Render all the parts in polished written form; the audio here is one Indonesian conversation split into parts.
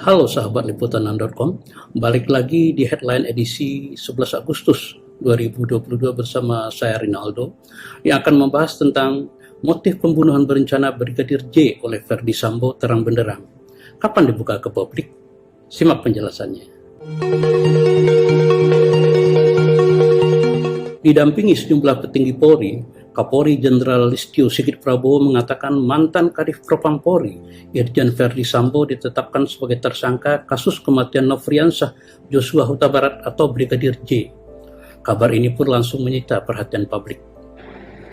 Halo sahabat liputan6.com, balik lagi di headline edisi 11 Agustus 2022 bersama saya Rinaldo yang akan membahas tentang motif pembunuhan berencana Brigadir J oleh Ferdy Sambo terang benderang. Kapan dibuka ke publik? Simak penjelasannya. Didampingi sejumlah petinggi Polri, Kapolri Jenderal Listio Sigit Prabowo mengatakan mantan Kadif Propam Polri, Irjen Ferdy Sambo ditetapkan sebagai tersangka kasus kematian Nofriansah Joshua Huta Barat atau Brigadir J. Kabar ini pun langsung menyita perhatian publik.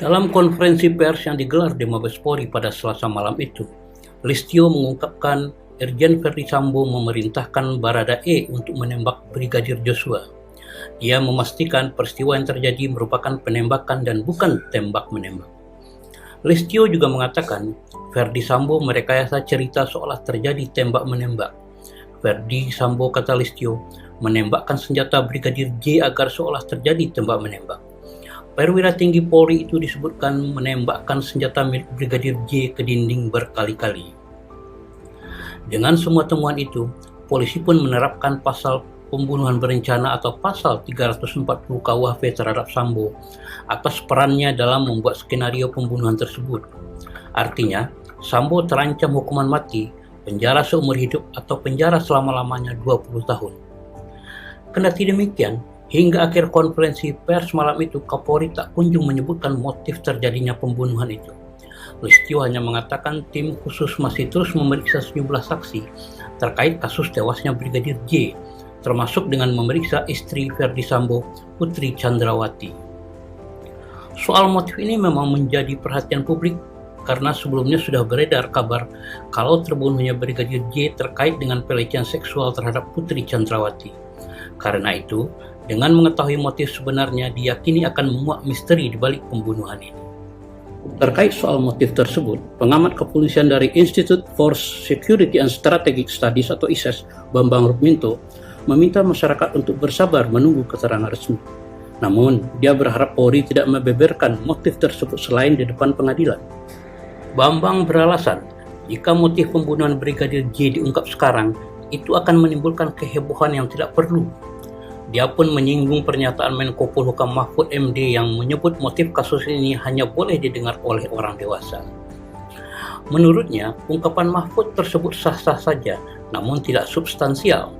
Dalam konferensi pers yang digelar di Mabes Polri pada Selasa malam itu, Listio mengungkapkan Irjen Ferdy Sambo memerintahkan Baradae untuk menembak Brigadir Joshua. Dia memastikan peristiwa yang terjadi merupakan penembakan dan bukan tembak-menembak. Listio juga mengatakan Ferdy Sambo merekayasa cerita seolah terjadi tembak-menembak. Ferdy Sambo, kata Listio, menembakkan senjata Brigadir J agar seolah terjadi tembak-menembak. Perwira tinggi Polri itu disebutkan menembakkan senjata milik Brigadir J ke dinding berkali-kali. Dengan semua temuan itu, polisi pun menerapkan pasal pembunuhan berencana atau pasal 340 KUHP terhadap Sambo atas perannya dalam membuat skenario pembunuhan tersebut. Artinya, Sambo terancam hukuman mati, penjara seumur hidup atau penjara selama-lamanya 20 tahun. Kendati demikian, hingga akhir konferensi pers malam itu Kapolri tak kunjung menyebutkan motif terjadinya pembunuhan itu. Listio hanya mengatakan tim khusus masih terus memeriksa sejumlah saksi terkait kasus tewasnya Brigadir J, termasuk dengan memeriksa istri Ferdy Sambo, Putri Chandrawati. Soal motif ini memang menjadi perhatian publik karena sebelumnya sudah beredar kabar kalau terbunuhnya Brigadir J terkait dengan pelecehan seksual terhadap Putri Chandrawati. Karena itu, dengan mengetahui motif sebenarnya diyakini akan menguak misteri di balik pembunuhan ini. Terkait soal motif tersebut, pengamat kepolisian dari Institute for Security and Strategic Studies atau ISS, Bambang Rukminto, meminta masyarakat untuk bersabar menunggu keterangan resmi. Namun, dia berharap Polri tidak membeberkan motif tersebut selain di depan pengadilan. Bambang beralasan, jika motif pembunuhan Brigadir J diungkap sekarang, itu akan menimbulkan kehebohan yang tidak perlu. Dia pun menyinggung pernyataan Menko Polhukam Mahfud MD yang menyebut motif kasus ini hanya boleh didengar oleh orang dewasa. Menurutnya, ungkapan Mahfud tersebut sah-sah saja, namun tidak substansial.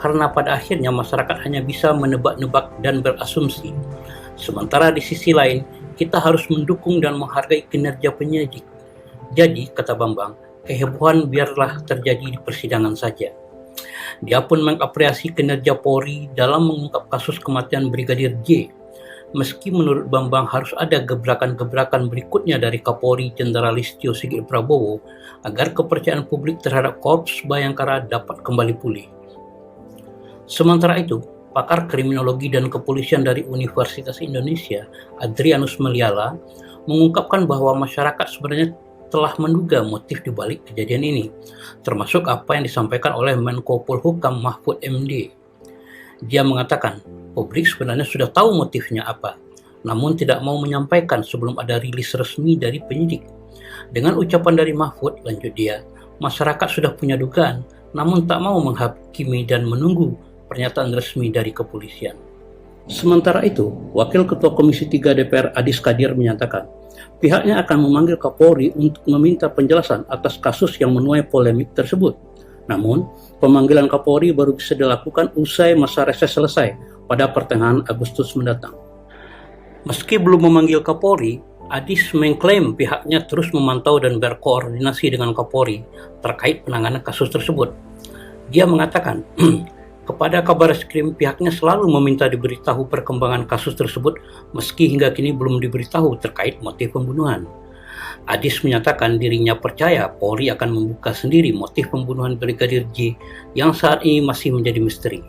Karena pada akhirnya masyarakat hanya bisa menebak-nebak dan berasumsi. Sementara di sisi lain, kita harus mendukung dan menghargai kinerja penyidik. Jadi, kata Bambang, kehebohan biarlah terjadi di persidangan saja. Dia pun mengapresiasi kinerja Polri dalam mengungkap kasus kematian Brigadir J. Meski menurut Bambang harus ada gebrakan-gebrakan berikutnya dari Kapolri Jenderal Listio Sigit Prabowo agar kepercayaan publik terhadap Korps Bayangkara dapat kembali pulih. Sementara itu, pakar kriminologi dan kepolisian dari Universitas Indonesia, Adrianus Meliala, mengungkapkan bahwa masyarakat sebenarnya telah menduga motif di balik kejadian ini, termasuk apa yang disampaikan oleh Menko Polhukam Mahfud MD. Dia mengatakan, publik sebenarnya sudah tahu motifnya apa, namun tidak mau menyampaikan sebelum ada rilis resmi dari penyidik. Dengan ucapan dari Mahfud, lanjut dia, masyarakat sudah punya dugaan, namun tak mau menghakimi dan menunggu pernyataan resmi dari kepolisian. Sementara itu, Wakil Ketua Komisi 3 DPR Adis Kadir menyatakan, pihaknya akan memanggil Kapolri untuk meminta penjelasan atas kasus yang menuai polemik tersebut. Namun, pemanggilan Kapolri baru bisa dilakukan usai masa reses selesai pada pertengahan Agustus mendatang. Meski belum memanggil Kapolri, Adis mengklaim pihaknya terus memantau dan berkoordinasi dengan Kapolri terkait penanganan kasus tersebut. Dia mengatakan, kepada Kabareskrim pihaknya selalu meminta diberitahu perkembangan kasus tersebut meski hingga kini belum diberitahu terkait motif pembunuhan. Adis menyatakan dirinya percaya Polri akan membuka sendiri motif pembunuhan Brigadir J yang saat ini masih menjadi misteri.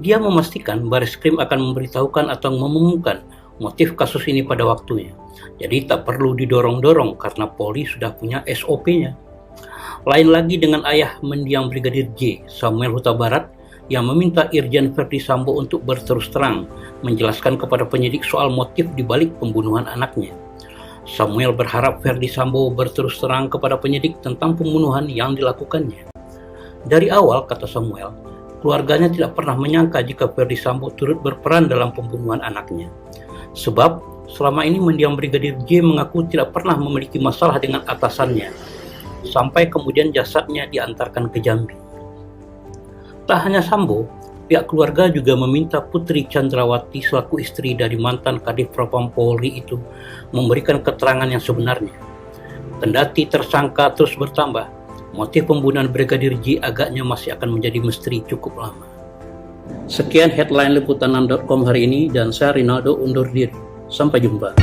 Dia memastikan Bareskrim akan memberitahukan atau mengumumkan motif kasus ini pada waktunya. Jadi tak perlu didorong-dorong karena Polri sudah punya SOP-nya. Lain lagi dengan ayah mendiang Brigadir J, Samuel Huta Barat, yang meminta Irjen Ferdy Sambo untuk berterus terang menjelaskan kepada penyidik soal motif di balik pembunuhan anaknya. Samuel berharap Ferdy Sambo berterus terang kepada penyidik tentang pembunuhan yang dilakukannya. Dari awal, kata Samuel, keluarganya tidak pernah menyangka jika Ferdi Sambo turut berperan dalam pembunuhan anaknya. Sebab, selama ini mendiang Brigadir J mengaku tidak pernah memiliki masalah dengan atasannya, sampai kemudian jasadnya diantarkan ke Jambi. Tak hanya Sambo, pihak keluarga juga meminta Putri Chandrawati selaku istri dari mantan Kadif Propam Polri itu memberikan keterangan yang sebenarnya. Kendati tersangka terus bertambah, motif pembunuhan Brigadir J agaknya masih akan menjadi misteri cukup lama. Sekian headline liputan6.com hari ini, dan saya Rinaldo undur diri. Sampai jumpa.